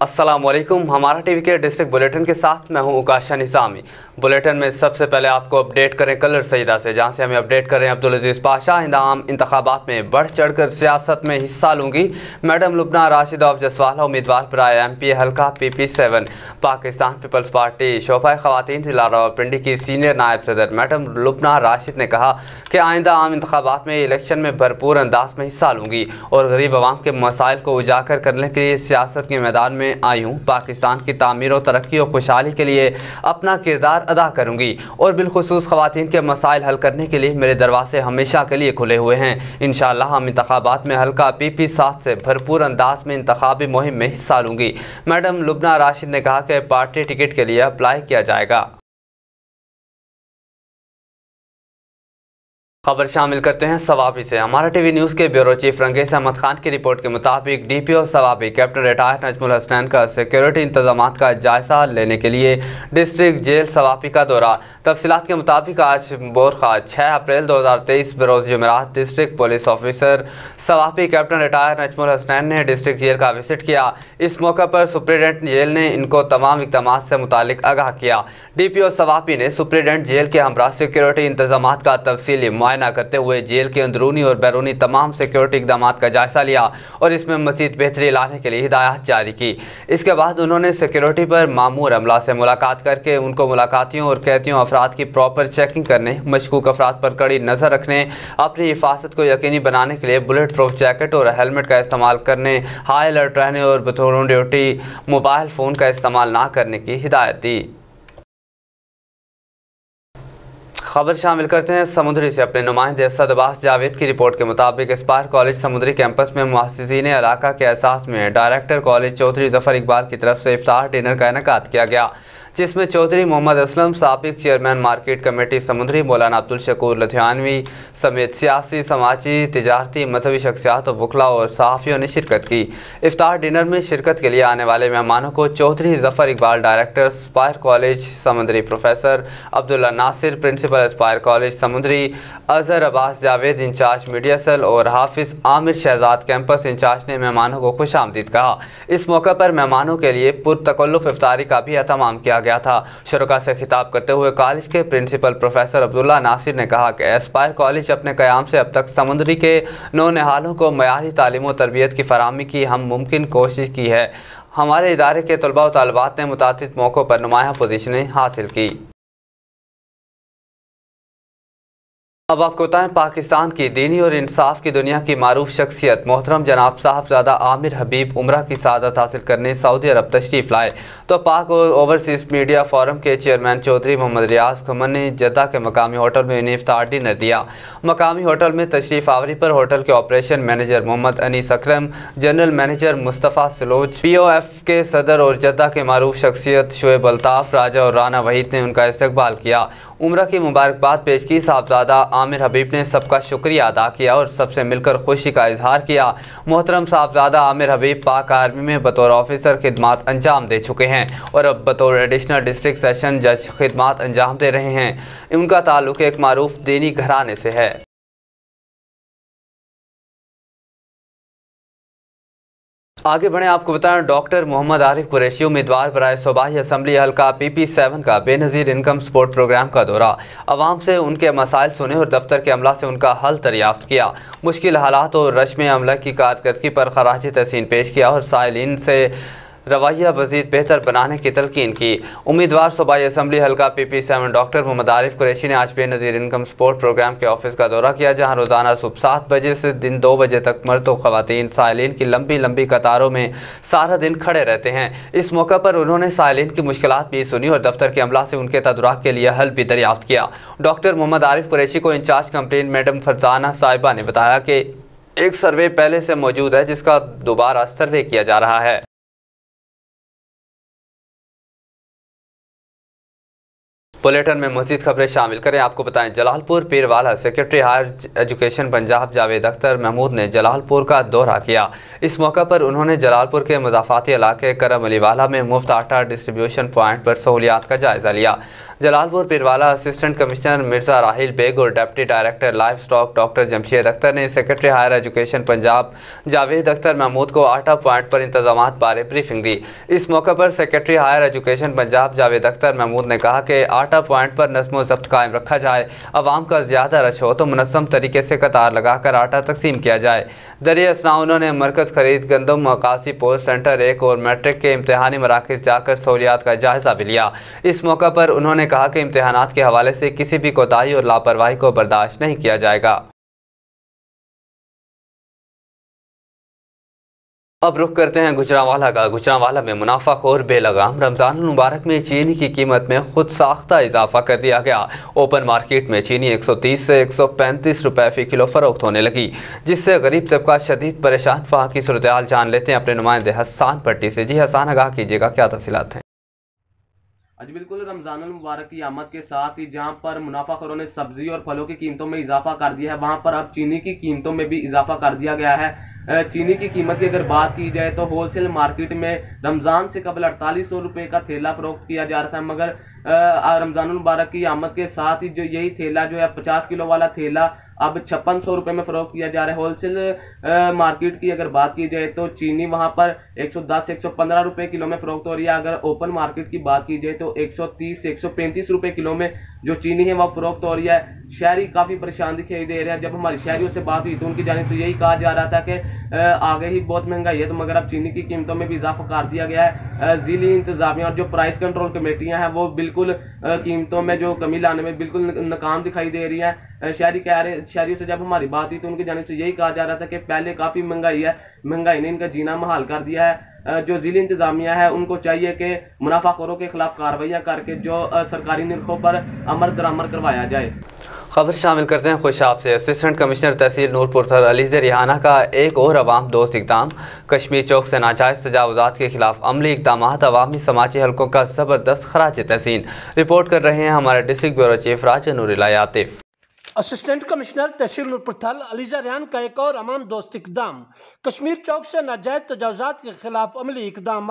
अस्सलामुअलैकुम। हमारा टीवी के डिस्ट्रिक्ट बुलेटिन के साथ मैं हूं उकाशा निज़ामी। बुलेटिन में सबसे पहले आपको अपडेट करें कलर सईदा से, जहां से हमें अपडेट करें अब्दुल अजीज़ पाशा आम इंतखाबात में बढ़ चढ़ कर सियासत में हिस्सा लूँगी। मैडम लुबना राशिद ऑफ जसवाला उम्मीदवार बराए MP हल्का PP7। पाकिस्तान पीपल्स पार्टी शोबा ख़वातीन जिला रावलपिंडी की सीनियर नायब सदर मैडम लुबना राशिद ने कहा कि आइंदा आम इंतखाबात में इलेक्शन में भरपूर अंदाज में हिस्सा लूँगी और गरीब आवाम के मसाइल को उजागर करने के लिए सियासत के मैदान में आई हूँ। पाकिस्तान की तामीर और तरक्की और खुशहाली के लिए अपना किरदार अदा करूँगी और बिलखुसूस ख़वातीन के मसाइल हल करने के लिए मेरे दरवाजे हमेशा के लिए खुले हुए हैं। इंशाअल्लाह हम इंतखाबात में हल्का PP7 से भरपूर अंदाज में इंतखाबी मुहिम में हिस्सा लूँगी। मैडम लुबना राशिद ने कहा कि पार्टी टिकट के लिए अप्लाई किया जाएगा। खबर शामिल करते हैं सवाबी से। हमारा टीवी न्यूज़ के ब्यूरो चीफ रंगेज अहमद खान की रिपोर्ट के मुताबिक DPO Swabi captain retired Najmul Hasnain का सिक्योरिटी इंतजामात का जायजा लेने के लिए डिस्ट्रिक्ट जेल सवाबी का दौरा। तफसीलात के मुताबिक आज बोरखा 6 अप्रैल 2023 बरोज़ जुमेरात district police officer Swabi captain retired Najmul Hasnain ने डिस्ट्रिक्ट जेल का विजिट किया। इस मौके पर सुप्रीडेंट जेल ने इनको तमाम इक़दामात से मुतालिक आगाह किया। DPO सवाबी ने सुप्रीडेंट जेल के हमरा सिक्योरिटी इंतजामात का तफसीली मुआयना करते हुए जेल के अंदरूनी और बैरूनी तमाम सिक्योरिटी इक़दामात का जायजा लिया और इसमें मज़ीद बेहतरी लाने के लिए हिदायत जारी की। इसके बाद उन्होंने सिक्योरिटी पर मामूर अमला से मुलाकात करके उनको मुलाकातियों और कैदियों अफराद की प्रॉपर चेकिंग करने, मशकूक अफराद पर कड़ी नज़र रखने, अपनी हिफाजत को यकीनी बनाने के लिए बुलेट प्रूफ जैकेट और हेलमेट का इस्तेमाल करने, हाई अलर्ट रहने और बतौर ड्यूटी मोबाइल फ़ोन का इस्तेमाल ना करने की हिदायत दी। खबर शामिल करते हैं समुद्री से। अपने नुमाइंदे असद अब्बास जावेद की रिपोर्ट के मुताबिक एस्पायर कॉलेज समुद्री कैंपस में मुअस्सिसीन इलाका के एहसास में डायरेक्टर कॉलेज चौधरी जफर इकबाल की तरफ से इफ्तार डिनर का इनेकाद किया गया, जिसमें चौधरी मोहम्मद असलम, साबिक चेयरमैन मार्केट कमेटी समुद्री मौलाना अब्दुल शकूर लुधियानवी समेत सियासी, समाजी, तिजारती, मजहबी शख्सियात और वकला और सहाफ़ियों ने शिरकत की। इफ्तार डिनर में शिरकत के लिए आने वाले मेहमानों को Chaudhry Zafar Iqbal director Aspire college Samundri, professor Abdullah Nasir principal Aspire college Samundri, Azhar Abbas Javed incharge media cell और हाफिज आमिर शहजाद कैंपस इंचार्ज ने मेहमानों को खुश आमदीद कहा। इस मौके पर मेहमानों के लिए पुरतकल्लुफ़ इफ्तारी का भी एहतमाम किया गया था। शुरा से खिताब करते हुए कॉलेज के प्रिंसिपल प्रोफेसर अब्दुल्ला नासिर ने कहा कि एस्पायर कॉलेज अपने क़याम से अब तक समुद्री के नौनिहालों को मयारी तालीम और तरबियत की फराहमी की हम मुमकिन कोशिश की है। हमारे इदारे के तलबा व तालिबात ने मुतादिद मौक़ों पर नुमायाँ पोजीशनें हासिल की। अब आपको बताएं, पाकिस्तान की दीनी और इंसाफ की दुनिया की मारूफ शख्सियत मोहतरम जनाब साहबजादा आमिर हबीब उम्रा की सआदत हासिल करने सऊदी अरब तशरीफ़ लाए तो पाक और ओवरसीज़ मीडिया फोरम के चेयरमैन चौधरी मोहम्मद रियाज खमन ने जद्दा के मकामी होटल में इन्हें इफ्तार डिनर दिया। मकामी होटल में तशरीफ़ आवरी पर होटल के ऑपरेशन मैनेजर मोहम्मद अनीस अकरम, जनरल मैनेजर मुस्तफ़ा सलोच, POF के सदर और जद्दा के मारूफ शख्सियत शोएब अल्ताफ़, राजा और राना वहीद ने उनका इस्तकबाल किया। उम्रा की मुबारकबाद पेश की। साहबजादा आमिर हबीब ने सबका शुक्रिया अदा किया और सबसे मिलकर खुशी का इजहार किया। मोहतरम साहबजादा आमिर हबीब पाक आर्मी में बतौर ऑफिसर खिदमात अंजाम दे चुके हैं और अब बतौर एडिशनल डिस्ट्रिक्ट सेशन जज खिदमात अंजाम दे रहे हैं। उनका ताल्लुक एक मारूफ दीनी घराने से है। आगे बढ़े, आपको बताएं, डॉक्टर मोहम्मद आरिफ कुरैशी उम्मीदवार बराए सूबाई असम्बली हल्का PP7 का बेनज़ीर इनकम सपोर्ट प्रोग्राम का दौरा। आवाम से उनके मसाइल सुने और दफ्तर के अमला से उनका हल दरियाफ्त किया। मुश्किल हालात और रश्म अमला की कारकर्दगी पर खराज तहसीन पेश किया और साइलिन से रवैया मज़ीद बेहतर बनाने की तलकीन की। उम्मीदवार सूबाई असम्बली हल्का PP7 डॉक्टर मोहम्मद आरिफ कुरैशी ने आज बेनज़ीर इनकम सपोर्ट प्रोग्राम के ऑफिस का दौरा किया, जहां रोज़ाना सुबह 7 बजे से दिन 2 बजे तक मर्द व ख़वातीन साइलिन की लंबी लंबी कतारों में सारा दिन खड़े रहते हैं। इस मौके पर उन्होंने साइलिन की मुश्किलात भी सुनी और दफ्तर के अमला से उनके तदराक के लिए हल भी दरियाफ्त किया। डॉक्टर मोहम्मद आरिफ कुरैशी को इंचार्ज कंप्लेन मैडम फरजाना साहिबा ने बताया कि एक सर्वे पहले से मौजूद है, जिसका दोबारा सर्वे किया जा रहा है। बुलेटिन में मज़ीद खबरें शामिल करें। आपको बताएं, Jalalpur Pirwala secretary higher education Punjab Javed Akhtar Mahmood ने जलालपुर का दौरा किया। इस मौका पर उन्होंने जलालपुर के मज़ाफ़ाती इलाके करम अली वाला में मुफ्त आटा डिस्ट्रीब्यूशन पॉइंट पर सहूलियात का जायज़ा लिया। जलालपुर पीरवाला असिस्टेंट कमिश्नर मिर्जा राहिल बेग और deputy director life stock doctor Jamshed Akhtar ने secretary higher education Punjab Javed Akhtar Mahmood को आटा पॉइंट पर इंतजामात बारे ब्रीफिंग दी। इस मौके पर secretary higher education Punjab Javed Akhtar Mahmood ने कहा कि आटा पॉइंट पर नज़्म ज़ब्त कायम रखा जाए, अवाम का ज़्यादा रश हो तो मुनज़्ज़म तरीके से कतार लगाकर आटा तकसीम किया जाए। दरिए असना उन्होंने मरकज़ खरीद गंदम मकासी पोस्ट सेंटर 1 और मैट्रिक के इम्तहानी मराकज़ जाकर सहूलियात का जायज़ा भी लिया। इस मौका पर उन्होंने कहा कि इम्तहानात के हवाले से किसी भी कोताही और लापरवाही को बर्दाश्त नहीं किया जाएगा। अब रुख करते हैं गुजरांवाला का। गुजरांवाला में मुनाफाखोर बेलगाम रमज़ान मुबारक में चीनी की कीमत में खुद साख्ता इजाफा कर दिया गया। ओपन मार्केट में चीनी 130 से 135 रुपए फ़ी किलो फ़रोख्त होने लगी, जिससे गरीब तबका शदीद परेशान। वहाँ की सूरत हाल जान लेते हैं अपने नुमाइंदे हसान पट्टी से। जी हसान, आगाह कीजिएगा, क्या तफसीलात हैं? जी बिल्कुल, रमज़ान मुबारक की आमद के साथ ही जहां पर मुनाफाखोरों ने सब्जी और फलों की कीमतों में इजाफा कर दिया है, वहां पर अब चीनी की कीमतों में भी इजाफा कर दिया गया है। चीनी की कीमत की अगर बात की जाए तो होलसेल मार्केट में रमज़ान से कबल 4800 रुपये का थैला फरोख्त किया जा रहा था, मगर रमज़ान मुबारक की आमद के साथ ही जो यही थैला जो है 50 किलो वाला थैला अब 5600 रुपये में फरोख्त किया जा रहा है। होलसेल मार्केट की अगर बात की जाए तो चीनी वहां पर 110 से 115 रुपये किलो में फरोख्त हो रही है। अगर ओपन मार्केट की बात की जाए तो 130 से 135 रुपये किलो में जो चीनी है वह फरोख्त हो रही है। शहरी काफ़ी परेशान दिखाई दे रहे हैं। जब हमारी शहरियों से बात हुई तो उनकी जानिब से यही कहा जा रहा था कि आगे ही बहुत महंगाई है, तो मगर अब चीनी की कीमतों में भी इजाफा कर दिया गया है। जिली इंतजामिया और जो प्राइस कंट्रोल कमेटियां हैं वो बिल्कुल कीमतों में जो कमी लाने में बिल्कुल नाकाम दिखाई दे रही हैं। शहरियों से जब हमारी बात हुई तो उनकी जानिब से यही कहा जा रहा था कि पहले काफ़ी महंगाई है, महंगाई ने इनका जीना महाल कर दिया है। जो जिली इंतजामिया है उनको चाहिए कि मुनाफाखोरों के खिलाफ कार्रवाइयाँ करके जो सरकारी निरखों पर अमल दरामद करवाया जाए। खबर शामिल करते हैं खुशाब से। असिस्टेंट कमिश्नर तहसील नूरपुर थल अलीज़ रिहाना का एक और अवाम दोस्त इक़दाम। कश्मीर चौक से नाजायज़ तजावुज़ात के खिलाफ अमली इक़दाम अवामी समाजी हलकों का ज़बरदस्त खराज तहसीन। रिपोर्ट कर रहे हैं हमारे डिस्ट्रिक्ट ब्यूरो चीफ राजा नूरिल्ला आतिफ। असिस्टेंट कमिश्नर तहसील नूरपुर थल अलीज़ रिहाना का एक और अवाम दोस्त इक़दाम। कश्मीर चौक से नाजायज़ तजावुज़ात के खिलाफ अमली इक़दाम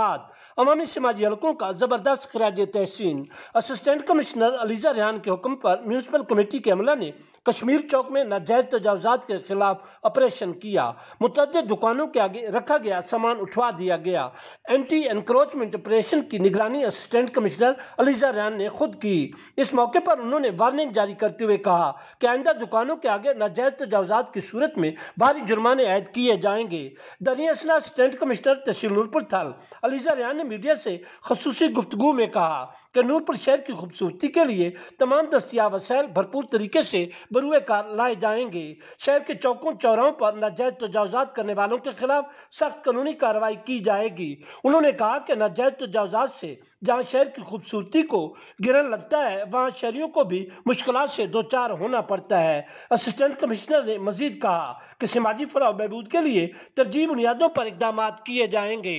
अवामी समाजी हलकों का ज़बरदस्त खराज तहसीन। असिस्टेंट कमिश्नर अलीज़ रिहाना के हुक्म पर म्यूनसिपल कमेटी के अमला ने कश्मीर चौक में नाजायज़ तजावुज़ात के खिलाफ ऑपरेशन किया। मुतअद्दिद दुकानों के आगे रखा गया सामान उठवा दिया गया। एंटी एनक्रोचमेंट ऑपरेशन की निगरानी असिस्टेंट कमिश्नर अलीज़ रिहाना ने खुद की। इस मौके पर उन्होंने वार्निंग जारी करते हुए कहा कि आइंदा दुकानों के आगे नाजायज़ तजावुज़ात की सूरत में भारी जुर्माने आयद किए जाएंगे। दरिया असना असिस्टेंट कमिश्नर तहसील नूरपुर थल अलीज़ रिहाना ने मीडिया से खसूसी गुफ्तगू में कहा कि नूरपुर शहर की खूबसूरती के लिए तमाम दस्तियाब वसाइल भरपूर तरीके से बरूए कार लाए जाएंगे। शहर के चौकों चौराहों पर नाजायज़ तजावुज़ात करने वालों के खिलाफ सख्त कानूनी कार्रवाई की जाएगी। उन्होंने कहा कि नाजायज़ तजावुज़ात से जहाँ शहर की खूबसूरती को गिरन लगता है, वहाँ शहरियों को भी मुश्किलात से दो चार होना पड़ता है। असिस्टेंट कमिश्नर ने मजीद कहा कि समाजी फलाह बहबूद के लिए तरजीही बुनियादों पर इक़दाम किए जाएंगे।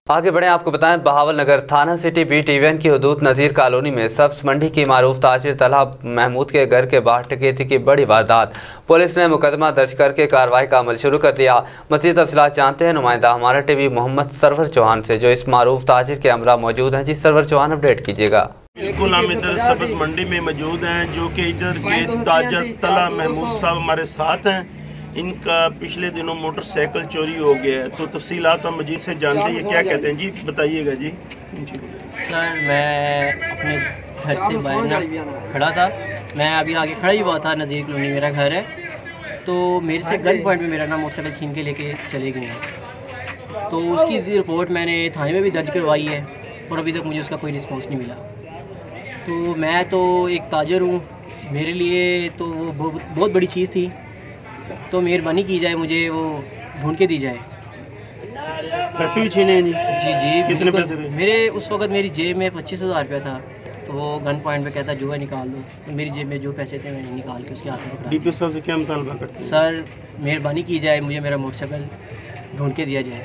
आगे बढ़े, आपको बताएं बहावल नगर थाना सिटी B-T-1 की हदूद नज़ीर कॉलोनी में सब्ज मंडी की मारूफ ताजिर तलहा महमूद के घर के बाहर डकैती की बड़ी वारदात। पुलिस ने मुकदमा दर्ज करके कार्रवाई का अमल शुरू कर दिया। मज़ीद तफसीलात जानते हैं नुमाइंदा हमारा टीवी मोहम्मद सरवर चौहान से, जो इस मारूफ ताजिर के हमरा मौजूद हैं। जी सरवर चौहान, अपडेट कीजिएगा। बिल्कुल, हम इधर सब्ज मंडी में मौजूद हैं, जो कि इधर के ताजर तलहा महमूद साहब हमारे साथ हैं। इनका पिछले दिनों मोटरसाइकिल चोरी हो गया है, तो तफसीलात हम मजीद से जानते हैं। ये क्या कहते हैं जी, बताइएगा जी। सर, मैं अपने घर से बाहर खड़ा था, मैं अभी आगे खड़ा ही हुआ था, नज़ीर कॉलोनी मेरा घर है। तो मेरे से गन पॉइंट में मेरा नाम मोटरसाइकिल छीन के लेके चले गए हैं। तो उसकी रिपोर्ट मैंने थाने में भी दर्ज करवाई है और अभी तक मुझे उसका कोई रिस्पॉन्स नहीं मिला। तो मैं तो एक ताजर हूँ, मेरे लिए तो वो बहुत बड़ी चीज़ थी, तो मेहरबानी की जाए, मुझे वो ढूंढ के दी जाए। पैसे भी छीने जी? जी कितने पैसे थे? मेरे उस वक्त मेरी जेब में 25,000 रुपया था। तो वो गन पॉइंट पे कहता जुआ निकाल दो, तो मेरी जेब में जो पैसे थे मैंने निकाल के उसके हाथ में पकड़ा। DPO साहब से क्या मुतालबा करते हैं? सर, मेहरबानी की जाए, मुझे मेरा मोटरसाइकिल ढूंढ के दिया जाए।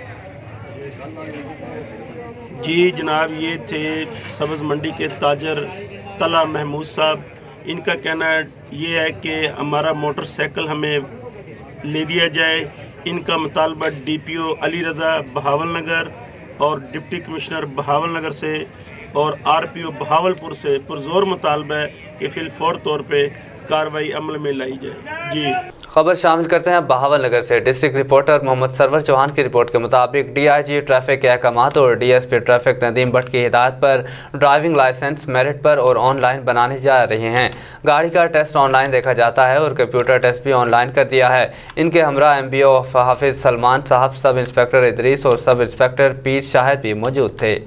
जी जनाब, ये थे सब्ज़ मंडी के ताजर तलहा महमूद साहब। इनका कहना ये है कि हमारा मोटरसाइकिल हमें ले दिया जाए। इनका मुतालबा DPO अली रज़ा बहावल नगर और डिप्टी कमिश्नर बहावल नगर से और RPO बहावलपुर से पुरजोर मुतालबा है कि फिलफौर तौर पे कार्रवाई अमल में लाई जाए। जी खबर शामिल करते हैं बहावल नगर से। डिस्ट्रिक्ट रिपोर्टर मोहम्मद सरवर चौहान की रिपोर्ट के मुताबिक DIG ट्रैफिक के अहकामात और DSP ट्रैफिक नदीम भट्ट की हिदायत पर ड्राइविंग लाइसेंस मेरिट पर और ऑनलाइन बनाने जा रहे हैं। गाड़ी का टेस्ट ऑनलाइन देखा जाता है और कंप्यूटर टेस्ट भी ऑनलाइन कर दिया है। इनके हमरा MBO हाफिज सलमान साहब, सब इंस्पेक्टर इदरीस और सब इंस्पेक्टर पीर शाहिद भी मौजूद थे।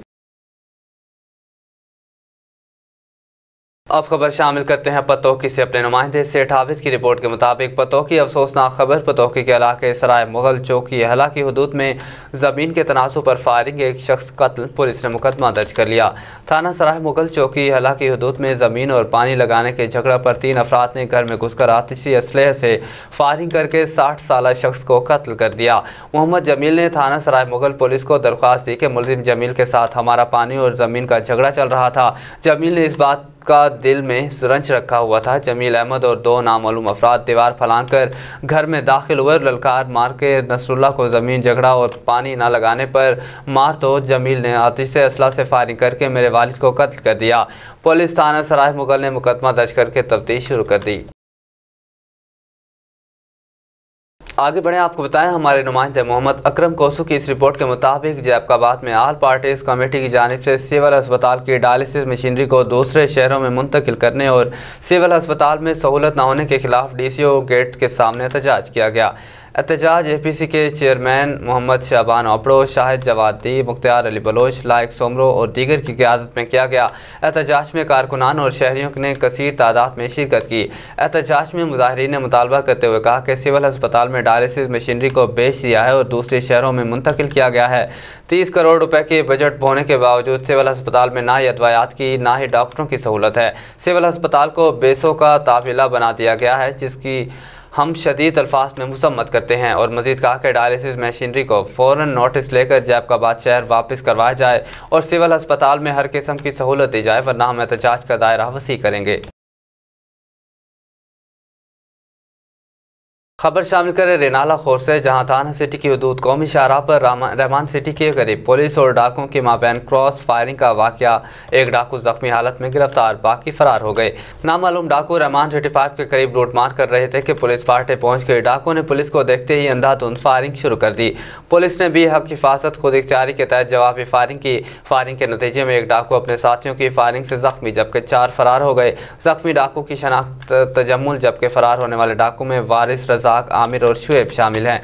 अब खबर शामिल करते हैं पतोकी से। अपने नुमाइंदे सेठ आबिद की रिपोर्ट के मुताबिक पतोकी अफसोसनाक खबर। पतोकी के इलाके सराय मुगल चौकी अहला की हदूद में ज़मीन के तनाज़ुर पर फायरिंग, एक शख्स कत्ल। पुलिस ने मुकदमा दर्ज कर लिया। थाना सराय मुगल चौकी अहला की हदूद में ज़मीन और पानी लगाने के झगड़ा पर 3 अफराद ने घर में घुसकर आतिशी असलहे से फायरिंग करके 60 साल शख्स को कत्ल कर दिया। मोहम्मद जमील ने थाना सराय मुगल पुलिस को दरख्वास्त दी कि मुलजिम जमील के साथ हमारा पानी और ज़मीन का झगड़ा चल रहा था। जमील ने इस बात का दिल में रंच रखा हुआ था। जमील अहमद और 2 नामालूम अफराद दीवार फलांग कर घर में दाखिल हुए। ललकार मार के नसरुल्लाह को ज़मीन झगड़ा और पानी ना लगाने पर मार तो जमील ने आतिश असला से फायरिंग करके मेरे वालिद को कत्ल कर दिया। पुलिस थाना सराय मुगल ने मुकदमा दर्ज करके तफ्तीश शुरू कर दी। आगे बढ़े, आपको बताएं हमारे नुमाइंदे मोहम्मद अकरम कोसू की इस रिपोर्ट के मुताबिक जैकबाबाद में ऑल पार्टीज कमेटी की जानिब से सिविल अस्पताल की डायलिसिस मशीनरी को दूसरे शहरों में मुंतकिल करने और सिविल अस्पताल में सहूलत न होने के खिलाफ DCO गेट के सामने एहतजाज किया गया। एहतजाज APC के चेयरमैन मोहम्मद शाबान ओपड़ो, शाहिद जवादी, मुख्तार अली बलोच, लाइक सोमरो और दीगर की क़यादत में किया गया। एहतजाज में कारकुनान और शहरियों ने कसीर तादाद में शिरकत की। एहतजाज में मुजाहिरीन ने मुतालबा करते हुए कहा कि सिविल अस्पताल में डायलिसिस मशीनरी को बेच दिया है और दूसरे शहरों में मुंतकिल किया गया है। 30 करोड़ रुपए के बजट होने के बावजूद सिविल अस्पताल में ना ही अदवायात की ना ही डॉक्टरों की सहूलत है। सिविल अस्पताल को बेसों का ताफिला बना दिया गया है, जिसकी हम शदीद अल्फाज में मुसम्मत करते हैं। और मजीद कहा कि डायलिसिस मशीनरी को फ़ौरन नोटिस लेकर जैकबाबाद शहर वापस करवाया जाए और सिविल अस्पताल में हर किस्म की सहूलत दी जाए, वरना हम एहतजाज का दायरा वसी करेंगे। खबर शामिल करें रेनाला खोर से, जहां थाना सिटी की हदूद कौमी शाहराह पर रहमान सिटी के करीब पुलिस और डाकुओं के माबैन क्रॉस फायरिंग का वाकया। एक डाकू जख्मी हालत में गिरफ्तार, बाकी फरार हो गए। नामालूम डाकू रहमान 35 के करीब लूटमार कर रहे थे कि पुलिस पार्टी पहुंच गई। डाकुओं ने पुलिस को देखते ही अंधाधुंध फायरिंग शुरू कर दी। पुलिस ने भी हक हिफाजत खुद इख्तियारी के तहत जवाबी फायरिंग की। फायरिंग के नतीजे में एक डाकू अपने साथियों की फायरिंग से जख्मी, जबकि 4 फरार हो गए। जख्मी डाकू की शनाख्त तजम्मुल, जबकि फरार होने वाले डाकू में वारिस, आमिर और शुएब शामिल हैं।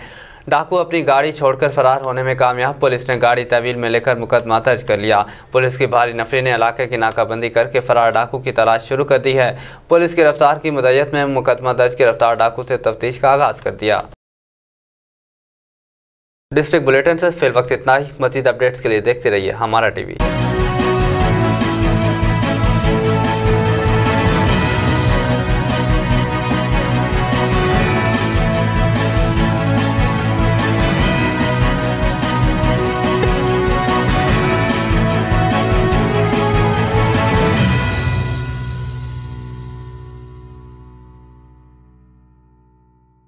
डाकू अपनी गाड़ी छोड़कर फरार होने में कामयाब। पुलिस ने गाड़ी तहवील में लेकर मुकदमा दर्ज कर लिया। पुलिस की भारी नफरी ने इलाके की नाकाबंदी करके फरार डाकू की तलाश शुरू कर दी है। पुलिस की रफ्तार की मदयत में मुकदमा दर्ज गिरफ्तार डाकू से तफ्तीश का आगाज कर दिया। डिस्ट्रिक्ट बुलेटिन से फिल वक्त इतना ही। मजीद अपडेट्स के लिए देखते रहिए हमारा TV।